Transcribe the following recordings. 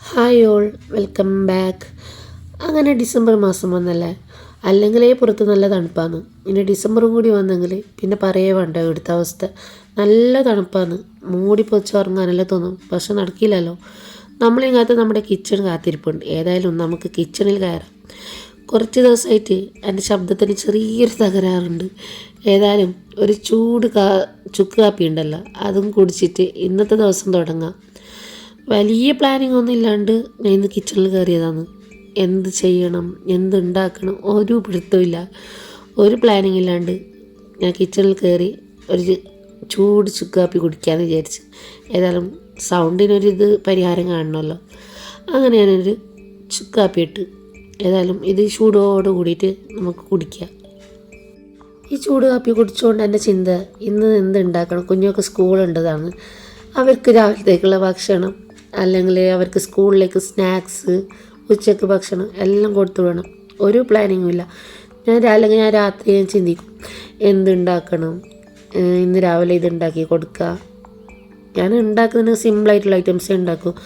Hi all, welcome back. അങ്ങനെ December മാസം വന്നല്ലേ, അല്ലെങ്കിലേ പുറത്ത് നല്ല തണുപ്പാണ്. ഇനി ഡിസംബറും കൂടി വന്നെങ്കിൽ പിന്നെ പറയേ വേണ്ട ഇവിടുത്തെ അവസ്ഥ. നല്ല തണുപ്പാണ്, മൂടി പൊച്ച് ഉറങ്ങാനല്ലേ തോന്നും, പക്ഷെ നടക്കില്ലല്ലോ. നമ്മളിങ്ങനത്തെ നമ്മുടെ കിച്ചൺ കാത്തിരിപ്പുണ്ട്. ഏതായാലും നമുക്ക് കിച്ചണിൽ കയറാം. കുറച്ച് ദിവസമായിട്ട് എൻ്റെ ശബ്ദത്തിന് ചെറിയൊരു തകരാറുണ്ട്. ഏതായാലും ഒരു ചുക്ക് കാപ്പി ഉണ്ടല്ലോ, അതും കുടിച്ചിട്ട് ഇന്നത്തെ ദിവസം തുടങ്ങാം. വലിയ പ്ലാനിങ് ഒന്നും ഇല്ലാണ്ട് ഞാൻ ഇന്ന് കിച്ചണിൽ കയറിയതാണ്. എന്ത് ചെയ്യണം, എന്തുണ്ടാക്കണം, ഒരു പിടുത്തമില്ല. ഒരു പ്ലാനിങ് ഇല്ലാണ്ട് ഞാൻ കിച്ചണിൽ കയറി ഒരു ചൂട് ചുക്കാപ്പി കുടിക്കാമെന്ന് വിചാരിച്ച്. ഏതായാലും സൗണ്ടിനൊരിത് പരിഹാരം കാണണമല്ലോ. അങ്ങനെ ഞാനൊരു ചുക്കാപ്പി ഇട്ട്, ഏതായാലും ഇത് ചൂടോട് കൂടിയിട്ട് നമുക്ക് കുടിക്കാം. ഈ ചൂട് കാപ്പി കുടിച്ചുകൊണ്ട് എൻ്റെ ചിന്ത ഇന്ന് എന്തുണ്ടാക്കണം. കുഞ്ഞൊക്കെ സ്കൂളുണ്ടതാണ്, അവർക്ക് രാവിലത്തേക്കുള്ള ഭക്ഷണം, അല്ലെങ്കിൽ അവർക്ക് സ്കൂളിലേക്ക് സ്നാക്സ്, ഉച്ചയ്ക്ക് ഭക്ഷണം എല്ലാം കൊടുത്തു വേണം. ഒരു പ്ലാനിങ്ങും ഇല്ല. അല്ലെങ്കിൽ ഞാൻ രാത്രി ചിന്തിക്കും എന്തുണ്ടാക്കണം, ഇന്ന് രാവിലെ ഇതുണ്ടാക്കി കൊടുക്കുക. ഞാൻ ഉണ്ടാക്കുന്നതിന് സിമ്പിളായിട്ടുള്ള ഐറ്റംസേ ഉണ്ടാക്കും.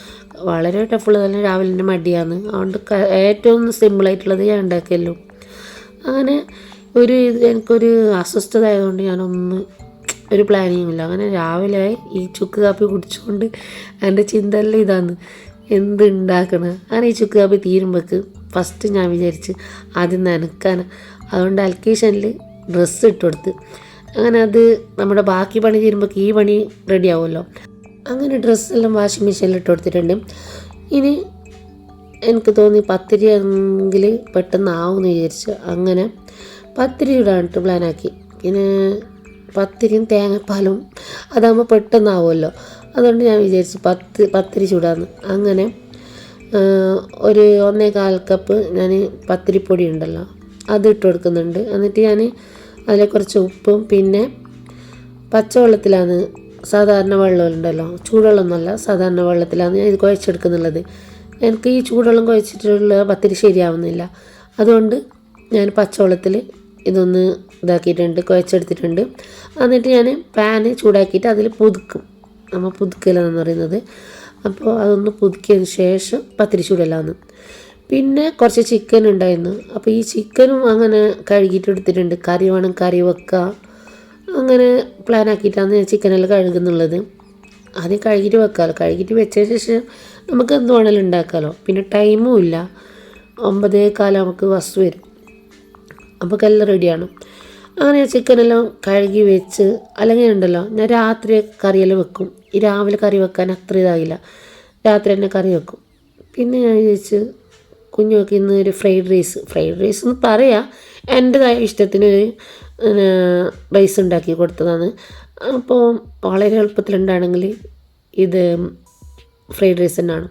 വളരെ ടഫുള്ളതെല്ലാം രാവിലെ എൻ്റെ മടിയാണ്. അതുകൊണ്ട് ഏറ്റവും സിമ്പിളായിട്ടുള്ളത് ഞാൻ ഉണ്ടാക്കിയല്ലോ. അങ്ങനെ എനിക്കൊരു അസ്വസ്ഥത ആയതുകൊണ്ട് ഒരു പ്ലാനിങ്ങും ഇല്ല. അങ്ങനെ രാവിലെ ഈ ചുക്ക് കാപ്പി കുടിച്ചുകൊണ്ട് എൻ്റെ ചിന്തയെല്ലാം ഇതാണ്, എന്തുണ്ടാക്കണം. അങ്ങനെ ഈ ചുക്ക് കാപ്പി തീരുമ്പോൾക്ക് ഫസ്റ്റ് ഞാൻ വിചാരിച്ച് ആദ്യം നനക്കാൻ. അതുകൊണ്ട് അൽക്കേഷനിൽ ഡ്രസ്സ് ഇട്ട് കൊടുത്ത്, അങ്ങനെ അത് നമ്മുടെ ബാക്കി പണി തീരുമ്പോൾക്ക് ഈ പണി റെഡി ആവുമല്ലോ. അങ്ങനെ ഡ്രസ്സെല്ലാം വാഷിംഗ് മെഷീനിൽ ഇട്ട് കൊടുത്തിട്ടുണ്ട്. ഇനി എനിക്ക് തോന്നി പത്തിരി ആണെങ്കിൽ പെട്ടെന്ന് ആവുമെന്ന് വിചാരിച്ച് അങ്ങനെ പത്തിരി ഇടാനിട്ട് പ്ലാനാക്കി. പിന്നെ പത്തിരിയും തേങ്ങാപ്പാലും അതാകുമ്പോൾ പെട്ടെന്നാവുമല്ലോ. അതുകൊണ്ട് ഞാൻ വിചാരിച്ചു പത്തിരി ചൂടാന്ന്. അങ്ങനെ ഒരു 1.25 കപ്പ് ഞാൻ പത്തിരിപ്പൊടി ഉണ്ടല്ലോ അത് ഇട്ട് കൊടുക്കുന്നുണ്ട്. എന്നിട്ട് ഞാൻ അതിൽ കുറച്ച് ഉപ്പും പിന്നെ പച്ചവെള്ളത്തിലാണ്, സാധാരണ വെള്ളമുണ്ടല്ലോ, ചൂടുവെള്ളമൊന്നുമല്ല, സാധാരണ വെള്ളത്തിലാണ് ഞാൻ ഇത് കുഴച്ചെടുക്കുന്നുള്ളത്. എനിക്ക് ഈ ചൂടുവെള്ളം കുഴച്ചിട്ടുള്ള പത്തിരി ശരിയാവുന്നില്ല. അതുകൊണ്ട് ഞാൻ പച്ചവെള്ളത്തിൽ ഇതൊന്ന് ഇതാക്കിയിട്ടുണ്ട്, കുഴച്ചെടുത്തിട്ടുണ്ട്. എന്നിട്ട് ഞാൻ പാന് ചൂടാക്കിയിട്ട് അതിൽ പുതുക്കും. നമ്മൾ പുതുക്കലെന്ന് പറയുന്നത്. അപ്പോൾ അതൊന്ന് പുതുക്കിയതിന് ശേഷം പത്തിരി ചൂടലാന്ന്. പിന്നെ കുറച്ച് ചിക്കൻ ഉണ്ടായിരുന്നു. അപ്പോൾ ഈ ചിക്കനും അങ്ങനെ കഴുകിയിട്ട് എടുത്തിട്ടുണ്ട്. കറി വേണം, കറി വെക്കുക, അങ്ങനെ പ്ലാനാക്കിയിട്ടാണ് ഞാൻ ചിക്കനെല്ലാം കഴുകുന്നുള്ളത്. ആദ്യം കഴുകിയിട്ട് വെക്കാമല്ലോ. കഴുകിയിട്ട് വെച്ചതിന് ശേഷം നമുക്ക് എന്ത് വേണമെങ്കിലും ഉണ്ടാക്കാമല്ലോ. പിന്നെ ടൈമും ഇല്ല, 9:15 നമുക്ക് ബസ് വരും. അപ്പോൾ എല്ലാം റെഡിയാണ്. അങ്ങനെ ചിക്കനെല്ലാം കഴുകി വെച്ച്, അല്ലെങ്കിൽ ഉണ്ടല്ലോ ഞാൻ രാത്രി കറിയെല്ലാം വെക്കും. ഈ രാവിലെ കറി വെക്കാൻ അത്ര ഇതാകില്ല, രാത്രി തന്നെ കറി വെക്കും. പിന്നെ ഞാൻ വിചാരിച്ച് കുഞ്ഞുമൊക്കെ ഇന്ന് ഒരു ഫ്രൈഡ് റൈസ് എന്ന് പറയാം, എൻ്റെതായ ഇഷ്ടത്തിനൊരു റൈസ് ഉണ്ടാക്കി കൊടുത്തതാണ്. അപ്പോൾ വളരെ എളുപ്പത്തിലുണ്ടാണെങ്കിൽ ഇത് ഫ്രൈഡ് റൈസ് തന്നെയാണ്.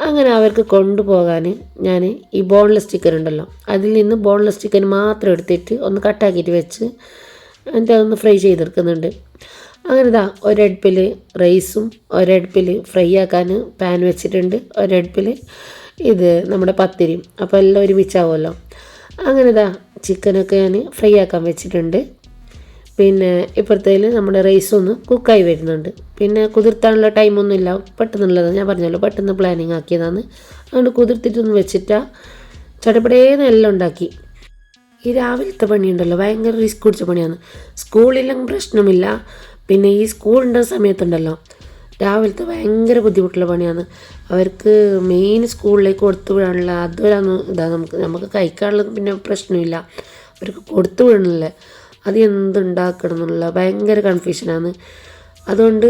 അങ്ങനെ അവർക്ക് കൊണ്ടുപോകാൻ ഞാൻ ഈ ബോൺലെസ് ചിക്കൻ ഉണ്ടല്ലോ, അതിൽ നിന്ന് ബോൺലെസ് ചിക്കൻ മാത്രം എടുത്തിട്ട് ഒന്ന് കട്ടാക്കിയിട്ട് വെച്ച് എന്നിട്ട് അതൊന്ന് ഫ്രൈ ചെയ്തെടുക്കുന്നുണ്ട്. അങ്ങനെ ഇതാ ഒരടുപ്പിൽ റൈസും ഒരടുപ്പിൽ ഫ്രൈ ആക്കാൻ പാൻ വെച്ചിട്ടുണ്ട്, ഒരടുപ്പിൽ ഇത് നമ്മുടെ പത്തിരിയും. അപ്പോൾ എല്ലാം ഒരുമിച്ചാവുമല്ലോ. അങ്ങനെ ഇതാ ചിക്കനൊക്കെ ഞാൻ ഫ്രൈ ആക്കാൻ വെച്ചിട്ടുണ്ട്. പിന്നെ ഇപ്പോഴത്തേൽ നമ്മുടെ റൈസൊന്ന് കുക്കായി വരുന്നുണ്ട്. പിന്നെ കുതിർത്താനുള്ള ടൈമൊന്നുമില്ല, പെട്ടെന്നുള്ളതാണ്. ഞാൻ പറഞ്ഞല്ലോ, പെട്ടെന്ന് പ്ലാനിങ് ആക്കിയതാണ്. അതുകൊണ്ട് കുതിർത്തിട്ടൊന്നും വെച്ചിട്ടാ ചടപടേന്ന് എല്ലാം ഉണ്ടാക്കി. ഈ രാവിലത്തെ പണിയുണ്ടല്ലോ ഭയങ്കര റിസ്ക് പിടിച്ച പണിയാണ്. സ്കൂളിലെങ്കിലും പ്രശ്നമില്ല, പിന്നെ ഈ സ്കൂളിൻ്റെ സമയത്തുണ്ടല്ലോ രാവിലത്തെ ഭയങ്കര ബുദ്ധിമുട്ടുള്ള പണിയാണ്. അവർക്ക് മെയിൻ സ്കൂളിലേക്ക് കൊടുത്തു വിടാനുള്ള അതൊരാന്ന് ഇതാണ്. നമുക്ക് കഴിക്കാനുള്ളത് പിന്നെ പ്രശ്നമില്ല, അവർക്ക് കൊടുത്തു വിടണല്ലേ, അത് എന്തുണ്ടാക്കണം എന്നുള്ള ഭയങ്കര കൺഫ്യൂഷനാണ്. അതുകൊണ്ട്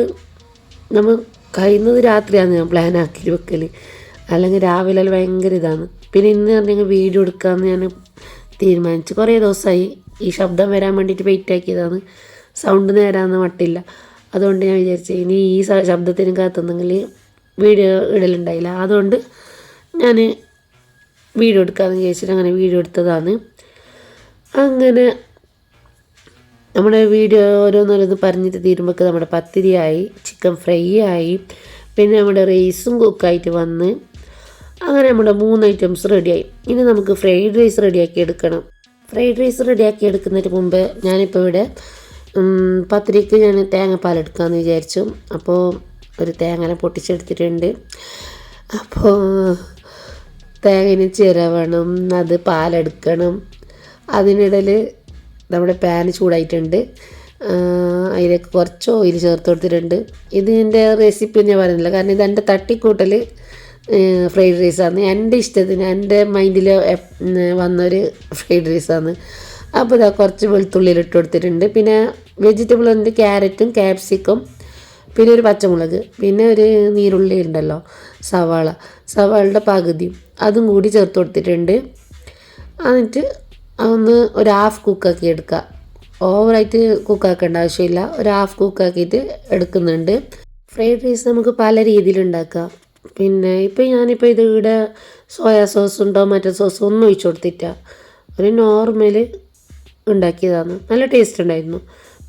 നമ്മൾ കഴിയുന്നത് രാത്രിയാണ് ഞാൻ പ്ലാനാക്കി വെക്കൽ, അല്ലെങ്കിൽ രാവിലെ ഭയങ്കര ഇതാണ്. പിന്നെ ഇന്ന് പറഞ്ഞെങ്കിൽ വീഡിയോ എടുക്കാമെന്ന് ഞാൻ തീരുമാനിച്ചു. കുറേ ദിവസമായി ഈ ശബ്ദം വരാൻ വേണ്ടിയിട്ട് വെയിറ്റ് ആക്കിയതാണ്. സൗണ്ട് നേരാന്ന് മട്ടില്ല. അതുകൊണ്ട് ഞാൻ വിചാരിച്ചു ഇനി ഈ ശബ്ദത്തിന് കാത്തുന്നെങ്കിൽ വീഡിയോ ഇടലുണ്ടായില്ല. അതുകൊണ്ട് ഞാൻ വീഡിയോ എടുക്കാമെന്ന് വിചാരിച്ചിട്ട് അങ്ങനെ വീഡിയോ എടുത്തതാണ്. അങ്ങനെ നമ്മുടെ വീഡിയോ ഓരോന്നോരോന്ന് പറഞ്ഞിട്ട് തീരുമ്പോൾ നമ്മുടെ പത്തിരിയായി, ചിക്കൻ ഫ്രൈ ആയി, പിന്നെ നമ്മുടെ റൈസും കുക്കായിട്ട് വന്ന്, അങ്ങനെ നമ്മുടെ 3 ഐറ്റംസ് റെഡിയായി. ഇനി നമുക്ക് ഫ്രൈഡ് റൈസ് റെഡിയാക്കി എടുക്കണം. ഫ്രൈഡ് റൈസ് റെഡിയാക്കി എടുക്കുന്നതിന് മുമ്പ് ഞാനിപ്പോൾ ഇവിടെ പത്തിരിക്ക് ഞാൻ തേങ്ങാപ്പാൽ എടുക്കാമെന്ന് വിചാരിച്ചു. അപ്പോൾ ഒരു തേങ്ങ പൊട്ടിച്ചെടുത്തിട്ടുണ്ട്. അപ്പോൾ തേങ്ങന് ചിരവണം, അത് പാലെടുക്കണം. അതിനിടയിൽ നമ്മുടെ പാന് ചൂടായിട്ടുണ്ട്. അതിലേക്ക് കുറച്ച് ഓയിൽ ചേർത്ത് കൊടുത്തിട്ടുണ്ട്. ഇതിൻ്റെ റെസിപ്പി ഞാൻ പറയുന്നില്ല, കാരണം ഇതെൻ്റെ തട്ടിക്കൂട്ടൽ ഫ്രൈഡ് റൈസാണ്. എൻ്റെ ഇഷ്ടത്തിന് എൻ്റെ മൈൻഡിൽ വന്നൊരു ഫ്രൈഡ് റൈസാണ്. അപ്പോൾ ഇതാ കുറച്ച് വെളുത്തുള്ളിയിലിട്ട് കൊടുത്തിട്ടുണ്ട്. പിന്നെ വെജിറ്റബിൾ ഉണ്ട്, ക്യാരറ്റും ക്യാപ്സിക്കം, പിന്നെ ഒരു പച്ചമുളക്, പിന്നെ ഒരു നീരുള്ളി ഉണ്ടല്ലോ, സവാളയുടെ പകുതിയും അതും കൂടി ചേർത്ത് കൊടുത്തിട്ടുണ്ട്. എന്നിട്ട് ഒന്ന് ഒരു ഹാഫ് കുക്കാക്കി എടുക്കുക. ഓവറായിട്ട് കുക്കാക്കേണ്ട ആവശ്യമില്ല, ഒരു ഹാഫ് കുക്കാക്കിയിട്ട് എടുക്കുന്നുണ്ട്. ഫ്രൈഡ് റൈസ് നമുക്ക് പല രീതിയിലുണ്ടാക്കാം. പിന്നെ ഞാനിപ്പോൾ ഇവിടെ സോയാ സോസും ടൊമാറ്റോ സോസും ഒന്നും ഒഴിച്ചു കൊടുത്തിട്ട ഒരു നോർമൽ ഉണ്ടാക്കിയതാണ്. നല്ല ടേസ്റ്റ് ഉണ്ടായിരുന്നു.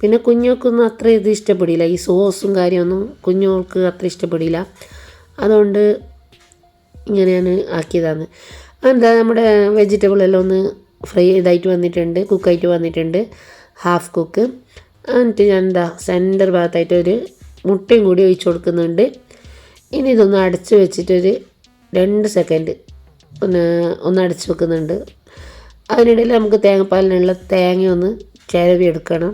പിന്നെ കുഞ്ഞുങ്ങൾക്കൊന്നും അത്ര ഇത് ഇഷ്ടപ്പെടില്ല, ഈ സോസും കാര്യമൊന്നും കുഞ്ഞുങ്ങൾക്ക് അത്ര ഇഷ്ടപ്പെടില്ല. അതുകൊണ്ട് ഇങ്ങനെയാണ് ആക്കിയതാണ്. എന്താ നമ്മുടെ വെജിറ്റബിളെല്ലാം ഒന്ന് ഫ്രൈ ഇതായിട്ട് വന്നിട്ടുണ്ട്, കുക്കായിട്ട് വന്നിട്ടുണ്ട്, ഹാഫ് കുക്ക്. എന്നിട്ട് ഞാൻ സെൻറ്റർ ഭാഗത്തായിട്ട് ഒരു മുട്ടയും കൂടി ഒഴിച്ചു കൊടുക്കുന്നുണ്ട്. ഇനി ഇതൊന്ന് അടച്ച് വെച്ചിട്ടൊരു 2 സെക്കൻഡ് ഒന്ന് അടച്ച് വെക്കുന്നുണ്ട്. അതിനിടയിൽ നമുക്ക് തേങ്ങാപ്പാലിനുള്ള തേങ്ങ ഒന്ന് ചിരവി എടുക്കണം.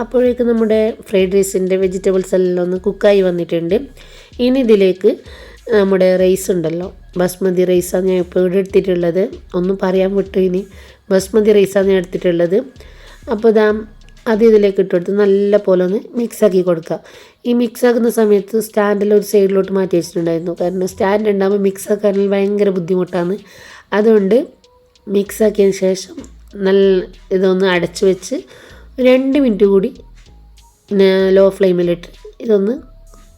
അപ്പോഴേക്കും നമ്മുടെ ഫ്രൈഡ് റൈസിൻ്റെ വെജിറ്റബിൾസ് എല്ലാം ഒന്ന് കുക്കായി വന്നിട്ടുണ്ട്. ഇനി ഇതിലേക്ക് നമ്മുടെ റൈസ് ഉണ്ടല്ലോ, ബസ്മതി റൈസാണ് ഞാൻ ഇപ്പോൾ ഇവിടെ എടുത്തിട്ടുള്ളത്. ഒന്നും പറയാൻ വിട്ടു, ഇനി ബസ്മതി റൈസാണ് ഞാൻ എടുത്തിട്ടുള്ളത്. അപ്പോൾ അത് ഇതിലേക്ക് ഇട്ട് കൊടുത്ത് നല്ല പോലെ ഒന്ന് മിക്സാക്കി കൊടുക്കുക. ഈ മിക്സാക്കുന്ന സമയത്ത് സ്റ്റാൻഡിൽ ഒരു സൈഡിലോട്ട് മാറ്റി വെച്ചിട്ടുണ്ടായിരുന്നു, കാരണം സ്റ്റാൻഡ് ഉണ്ടാകുമ്പോൾ മിക്സാക്കാനിൽ ഭയങ്കര ബുദ്ധിമുട്ടാണ്. അതുകൊണ്ട് മിക്സാക്കിയതിന് ശേഷം ഇതൊന്ന് അടച്ച് വെച്ച് 2 മിനിറ്റ് കൂടി ലോ ഫ്ലെയിമിലിട്ട് ഇതൊന്ന്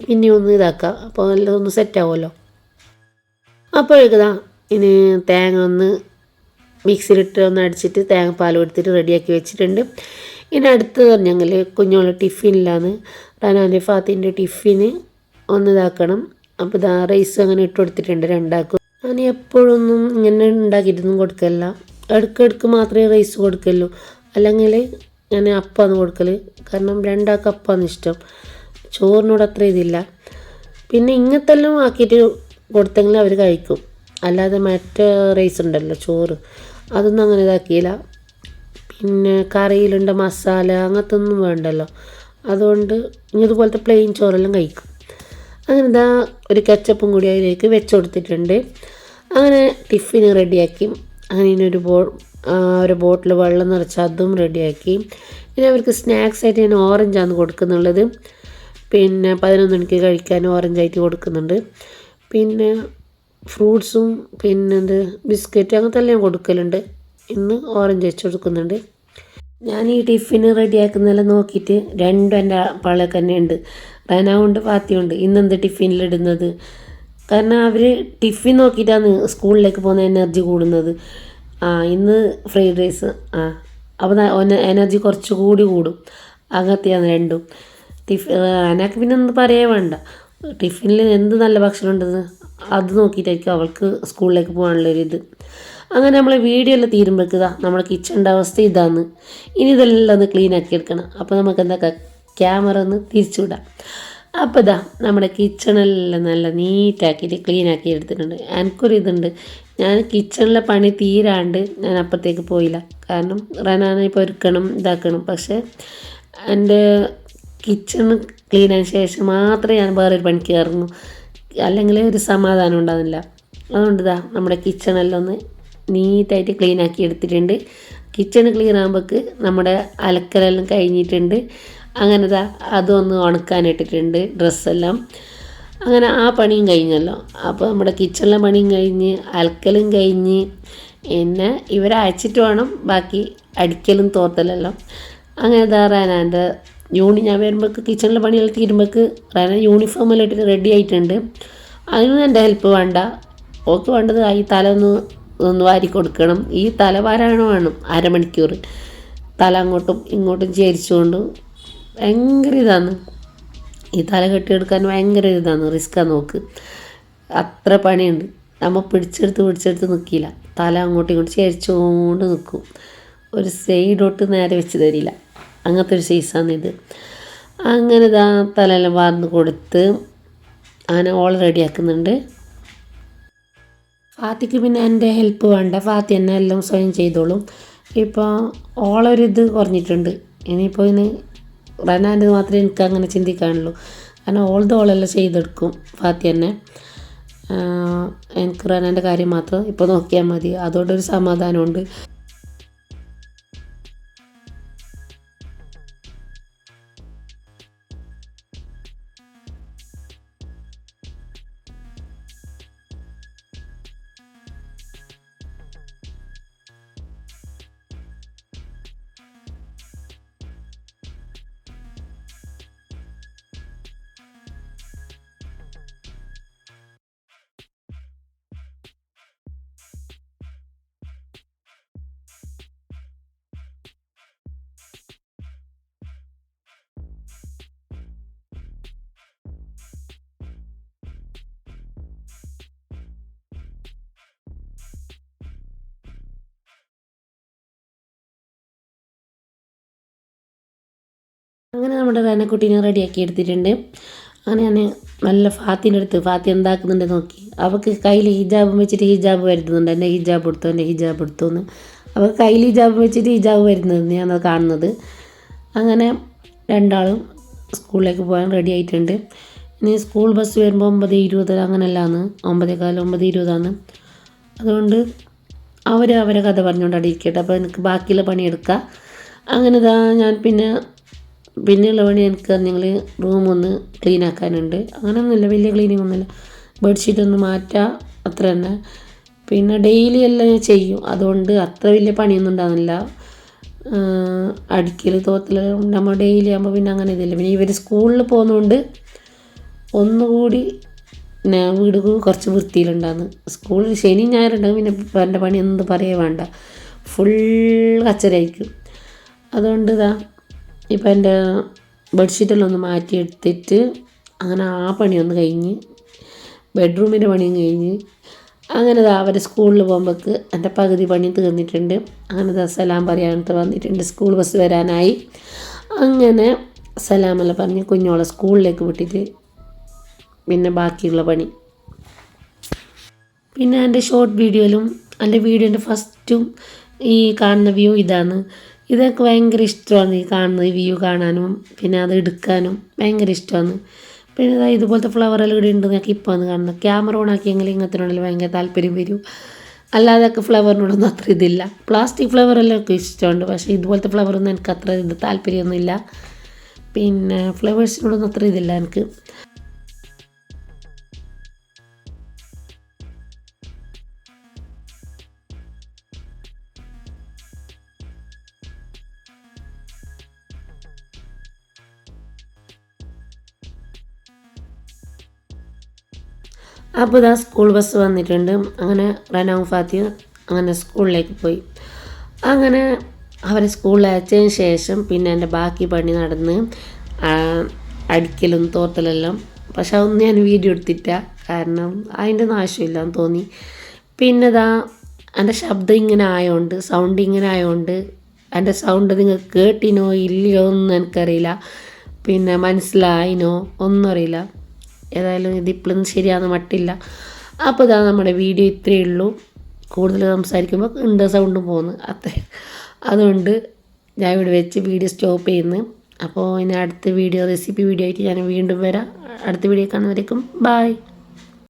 പിന്നെ ഒന്ന് ഇതാക്കാം. അപ്പോൾ എല്ലാം ഒന്ന് സെറ്റാവുമല്ലോ. അപ്പോഴേക്കതാ ഇനി തേങ്ങ ഒന്ന് മിക്സിയിലിട്ട് ഒന്ന് അടിച്ചിട്ട് തേങ്ങാപ്പാൽ എടുത്തിട്ട് റെഡിയാക്കി വെച്ചിട്ടുണ്ട്. ഇനി അടുത്തത് പറഞ്ഞെങ്കിൽ കുഞ്ഞോളെ ടിഫിനിലാണ്, റനാൻ്റെ ഫാത്തിൻ്റെ ടിഫിന് ഒന്ന് ഇതാക്കണം. അപ്പോൾ റൈസ് അങ്ങനെ ഇട്ട് കൊടുത്തിട്ടുണ്ട് 2 ആക്കും. ഞാൻ എപ്പോഴൊന്നും ഇങ്ങനെ ഉണ്ടാക്കിയിട്ടൊന്നും കൊടുക്കല്ല, ഇടയ്ക്കിടയ്ക്ക് മാത്രമേ റൈസ് കൊടുക്കല്ലോ, അല്ലെങ്കിൽ ഞാൻ അപ്പമാണ് കൊടുക്കൽ. കാരണം 2 ആൾക്ക് അപ്പമാണ് ഇഷ്ടം, ചോറിനോട് അത്ര ഇതില്ല. പിന്നെ ഇങ്ങനത്തെല്ലാം ആക്കിയിട്ട് കൊടുത്തെങ്കിൽ അവർ കഴിക്കും. അല്ലാതെ മറ്റേ റൈസ് ഉണ്ടല്ലോ ചോറ്, അതൊന്നും അങ്ങനെ ഇതാക്കിയില്ല. പിന്നെ കറിയിലുണ്ട മസാല അങ്ങനത്തെ ഒന്നും വേണ്ടല്ലോ, അതുകൊണ്ട് ഇതുപോലത്തെ പ്ലെയിൻ ചോറെല്ലാം കഴിക്കും. അങ്ങനെ ഒരു കെച്ചപ്പും കൂടി അതിലേക്ക് വെച്ച് കൊടുത്തിട്ടുണ്ട്. അങ്ങനെ ടിഫിന് റെഡിയാക്കി. അങ്ങനെ ഇനി ഒരു ബോട്ടിൽ വെള്ളം നിറച്ച് അതും റെഡിയാക്കി. ഇനി അവർക്ക് സ്നാക്സ് ആയിട്ട് ഞാൻ ഓറഞ്ചാണ് കൊടുക്കുന്നുള്ളത്. പിന്നെ 11 മണിക്ക് കഴിക്കാൻ ഓറഞ്ചായിട്ട് കൊടുക്കുന്നുണ്ട്. പിന്നെ ഫ്രൂട്ട്സും പിന്നെ ബിസ്ക്കറ്റ് അങ്ങനത്തെ എല്ലാം കൊടുക്കലുണ്ട്. ഇന്ന് ഓറഞ്ച് വെച്ച് കൊടുക്കുന്നുണ്ട്. ഞാൻ ഈ ടിഫിന് റെഡിയാക്കുന്നതെല്ലാം നോക്കിയിട്ട് 2 എൻ്റെ പള്ളക്ക് തന്നെ ഉണ്ട്, റനാവുണ്ട് ഫാത്തിയുണ്ട്. ഇന്നെന്ത് ടിഫിനിലിടുന്നത്, കാരണം അവർ ടിഫിൻ നോക്കിയിട്ടാണ് സ്കൂളിലേക്ക് പോകുന്ന എനർജി കൂടുന്നത്. ഇന്ന് ഫ്രൈഡ് റൈസ്, അപ്പോൾ എനർജി കുറച്ചുകൂടി കൂടും. അങ്ങനത്തെയാണ് 2ഉം. എനിക്ക് പിന്നെ ഒന്നും പറയേ വേണ്ട, ടിഫിനിൽ എന്ത് നല്ല ഭക്ഷണം ഉണ്ടെന്ന് അത് നോക്കിയിട്ടായിരിക്കും അവൾക്ക് സ്കൂളിലേക്ക് പോകാനുള്ളൊരിത്. അങ്ങനെ നമ്മൾ വീഡിയോ എല്ലാം തീരുമ്പോഴേക്കുക നമ്മുടെ കിച്ചണിൻ്റെ അവസ്ഥ ഇതാണ്. ഇനി ഇതെല്ലാം ഒന്ന് ക്ലീൻ ആക്കി എടുക്കണം. അപ്പോൾ നമുക്ക് എന്താ ക്യാമറ ഒന്ന് തിരിച്ചു വിടാം. അപ്പോൾ നമ്മുടെ കിച്ചണെല്ലാം നല്ല നീറ്റാക്കിയിട്ട് ക്ലീൻ ആക്കി എടുത്തിട്ടുണ്ട്. എനിക്കൊരു ഇതുണ്ട്, ഞാൻ കിച്ചണിലെ പണി തീരാണ്ട് ഞാൻ അപ്പുറത്തേക്ക് പോയില്ല, കാരണം റനാനെ പൊരുക്കണം ഇതാക്കണം. പക്ഷേ എൻ്റെ കിച്ചൺ ക്ലീൻ ആയതിനു ശേഷം മാത്രമേ ഞാൻ വേറൊരു പണിക്ക് ഇറങ്ങൂ, അല്ലെങ്കിൽ ഒരു സമാധാനം ഉണ്ടാകുന്നില്ല. അതുകൊണ്ട് നമ്മുടെ കിച്ചണെല്ലാം ഒന്ന് നീറ്റായിട്ട് ക്ലീൻ ആക്കി എടുത്തിട്ടുണ്ട്. കിച്ചൺ ക്ലീൻ ആകുമ്പോൾക്ക് നമ്മുടെ അലക്കലെല്ലാം കഴിഞ്ഞിട്ടുണ്ട്. അങ്ങനെ അതൊന്ന് ഉണക്കാനിട്ടിട്ടുണ്ട് ഡ്രസ്സെല്ലാം. അങ്ങനെ ആ പണിയും കഴിഞ്ഞല്ലോ. അപ്പോൾ നമ്മുടെ കിച്ചണിലെ പണിയും കഴിഞ്ഞ് അലക്കലും കഴിഞ്ഞ് പിന്നെ ഇവരെ അയച്ചിട്ട് വേണം ബാക്കി അടിക്കലും തോർത്തലെല്ലാം. അങ്ങനെ റനാൻ്റെ ഞാൻ വരുമ്പോൾക്ക് കിച്ചണിലെ പണിയെല്ലാം തീരുമ്പോൾക്ക് റന യൂണിഫോമെല്ലാം ഇട്ടിട്ട് റെഡി ആയിട്ടുണ്ട്. അതിനൊന്നും എൻ്റെ ഹെൽപ്പ് വേണ്ട, ഓക്ക് വേണ്ടത് ഈ തല ഒന്ന് വാരി കൊടുക്കണം. ഈ തല വാരാണോ വേണം 1/2 മണിക്കൂർ, തല അങ്ങോട്ടും ഇങ്ങോട്ടും ചേരിച്ചുകൊണ്ട് ഭയങ്കര ഇതാണ്. ഈ തല കെട്ടിയെടുക്കാൻ ഭയങ്കര ഇതാണ്, റിസ്ക്കാണ് നോക്ക്, അത്ര പണിയുണ്ട്. നമ്മൾ പിടിച്ചെടുത്ത് നിൽക്കില്ല, തല അങ്ങോട്ടും ഇങ്ങോട്ടും ചേരിച്ചുകൊണ്ട് നിൽക്കും. ഒരു സൈഡോട്ട് നേരെ വെച്ച് തരില്ല, അങ്ങനത്തെ ഒരു സൈസാണിത്. അങ്ങനെ ഇതാ തലയെല്ലാം വാർന്ന് കൊടുത്ത് അങ്ങനെ ഓൾ റെഡിയാക്കുന്നുണ്ട്. ഫാത്തിക്ക് പിന്നെ എൻ്റെ ഹെൽപ്പ് വേണ്ട, ഫാത്തി എന്നെ എല്ലാം സ്വയം ചെയ്തോളും. ഇപ്പോൾ ഓളൊരിത് കുറഞ്ഞിട്ടുണ്ട്. ഇനിയിപ്പോൾ റനാൻ്റെ മാത്രമേ എനിക്ക് അങ്ങനെ ചിന്തിക്കാനുള്ളൂ. കാരണം ഓളെല്ലാം ചെയ്തെടുക്കും ഫാത്തി തന്നെ. എനിക്ക് റനാൻ്റെ കാര്യം മാത്രം ഇപ്പോൾ നോക്കിയാൽ മതി, അതുകൊണ്ടൊരു സമാധാനമുണ്ട്. അങ്ങനെ നമ്മുടെ റനക്കുട്ടീനെ റെഡിയാക്കി എടുത്തിട്ടുണ്ട്. അങ്ങനെ ഞാൻ നല്ല ഫാത്തിൻ്റെ അടുത്ത് ഫാത്തി എന്താക്കുന്നുണ്ട് നോക്കി. അവൾക്ക് കയ്യിൽ ഹിജാബ് വെച്ചിട്ട് ഹിജാബ് വരുന്നുണ്ട്. എൻ്റെ ഹിജാബ് എടുത്തു, എൻ്റെ ഹിജാബ് എടുത്തു എന്ന്. അവൾക്ക് കയ്യിൽ ഹിജാബ് വെച്ചിട്ട് ഹിജാബ് വരുന്നത് ഞാനത് കാണുന്നത്. അങ്ങനെ രണ്ടാളും സ്കൂളിലേക്ക് പോകാൻ റെഡി ആയിട്ടുണ്ട്. ഇനി സ്കൂൾ ബസ് വരുമ്പോൾ 9:20 അങ്ങനെയല്ലാന്ന്, 9:15 9:20. അതുകൊണ്ട് അവരെ കഥ പറഞ്ഞുകൊണ്ട് അവിടെ ഇരിക്കട്ടെ. അപ്പോൾ എനിക്ക് ബാക്കിയുള്ള പണിയെടുക്കാം. അങ്ങനെ ഞാൻ പിന്നെയുള്ള പണി എനിക്ക് പറഞ്ഞെങ്കിൽ റൂമൊന്ന് ക്ലീൻ ആക്കാനുണ്ട്. അങ്ങനെയൊന്നുമില്ല, വലിയ ക്ലീനിങ് ഒന്നുമില്ല. ബെഡ്ഷീറ്റൊന്ന് മാറ്റുക, അത്ര തന്നെ. പിന്നെ ഡെയിലി എല്ലാം ഞാൻ ചെയ്യും, അതുകൊണ്ട് അത്ര വലിയ പണിയൊന്നും ഉണ്ടാകുന്നില്ല. അടിക്കൽ തോത്തൽ നമ്മൾ ഡെയിലി ആകുമ്പോൾ പിന്നെ അങ്ങനെ ഇതില്ല. പിന്നെ ഇവർ സ്കൂളിൽ പോകുന്നതുകൊണ്ട് ഒന്നുകൂടി വീട് കുറച്ച് വൃത്തിയിലുണ്ടാകുന്നു. സ്കൂളിൽ ശനി ഞായറുണ്ടാകും, പിന്നെ എൻ്റെ പണി എന്ത് പറയേ വേണ്ട, ഫുൾ കച്ചറായിരിക്കും. അതുകൊണ്ട് ഇപ്പം എൻ്റെ ബെഡ്ഷീറ്റെല്ലാം ഒന്ന് മാറ്റിയെടുത്തിട്ട് അങ്ങനെ ആ പണിയൊന്ന് കഴിഞ്ഞ് ബെഡ്റൂമിൻ്റെ പണിയും കഴിഞ്ഞ് അങ്ങനെ അവർ സ്കൂളിൽ പോകുമ്പോഴേക്ക് എൻ്റെ പകുതി പണി തീർന്നിട്ടുണ്ട്. അങ്ങനെ സലാം പറയാനായിട്ട് വന്നിട്ടുണ്ട്. സ്കൂൾ ബസ് വരാനായി. അങ്ങനെ സലാമെല്ലാം പറഞ്ഞ് കുഞ്ഞോളെ സ്കൂളിലേക്ക് വിട്ടിട്ട് പിന്നെ ബാക്കിയുള്ള പണി. പിന്നെ എൻ്റെ ഷോർട്ട് വീഡിയോയിലും എൻ്റെ വീഡിയോൻ്റെ ഫസ്റ്റും ഈ കാണുന്ന വ്യൂ ഇതാണ്. ഇതൊക്കെ ഭയങ്കര ഇഷ്ടമാണ്, ഈ കാണുന്നത് വ്യൂ കാണാനും പിന്നെ അത് എടുക്കാനും ഭയങ്കര ഇഷ്ടമാണ്. പിന്നെ ഇതുപോലത്തെ ഫ്ലവറെല്ലാം ഇവിടെ ഉണ്ട്. ഞങ്ങൾക്ക് ഇപ്പോൾ ഒന്ന് കാണുന്നത് ക്യാമറ ഓൺ ആക്കിയെങ്കിൽ ഇങ്ങനത്തിനോടെല്ലാം ഭയങ്കര താല്പര്യം വരും. അല്ലാതൊക്കെ ഫ്ലവറിനോടൊന്നും അത്ര ഇതില്ല. പ്ലാസ്റ്റിക് ഫ്ലവറെല്ലാം ഒക്കെ ഇഷ്ടമുണ്ട്, പക്ഷേ ഇതുപോലത്തെ ഫ്ലവറൊന്നും എനിക്ക് അത്ര താല്പര്യമൊന്നുമില്ല. പിന്നെ ഫ്ലവേഴ്സിനോടൊന്നും അത്ര ഇതില്ല എനിക്ക്. അപ്പോൾ സ്കൂൾ ബസ് വന്നിട്ടുണ്ട്. അങ്ങനെ റനാവും ഫാത്തിയും അങ്ങനെ സ്കൂളിലേക്ക് പോയി. അങ്ങനെ അവരെ സ്കൂളിൽ അയച്ചതിന് ശേഷം പിന്നെ എൻ്റെ ബാക്കി പണി നടന്ന് അടിക്കലും തോർത്തലെല്ലാം. പക്ഷെ അതൊന്നും ഞാൻ വീഡിയോ എടുത്തിട്ട, കാരണം അതിൻ്റെ ആവശ്യമില്ലാന്ന് തോന്നി. പിന്നെ എൻ്റെ ശബ്ദം ഇങ്ങനെ ആയതുകൊണ്ട്, സൗണ്ട് ഇങ്ങനെ ആയതുകൊണ്ട് എൻ്റെ സൗണ്ട് നിങ്ങൾക്ക് കേട്ടിനോ ഇല്ലയോ ഒന്നും എനിക്കറിയില്ല, പിന്നെ മനസ്സിലായിനോ ഒന്നും അറിയില്ല. ഏതായാലും ഇതിപ്പോഴൊന്നും ശരിയാകുന്ന മട്ടില്ല. അപ്പോൾ നമ്മുടെ വീഡിയോ ഇത്രയേ ഉള്ളൂ. കൂടുതൽ സംസാരിക്കുമ്പോൾ സൗണ്ട് പോകുന്നു അത്ര. അതുകൊണ്ട് ഞാൻ ഇവിടെ വെച്ച് വീഡിയോ സ്റ്റോപ്പ് ചെയ്യുന്നു. അപ്പോൾ ഇനി അടുത്ത വീഡിയോ റെസിപ്പി വീഡിയോ ആയിട്ട് ഞാൻ വീണ്ടും വരാം. അടുത്ത വീഡിയോ കാണുന്നവരേക്കും ബായ്.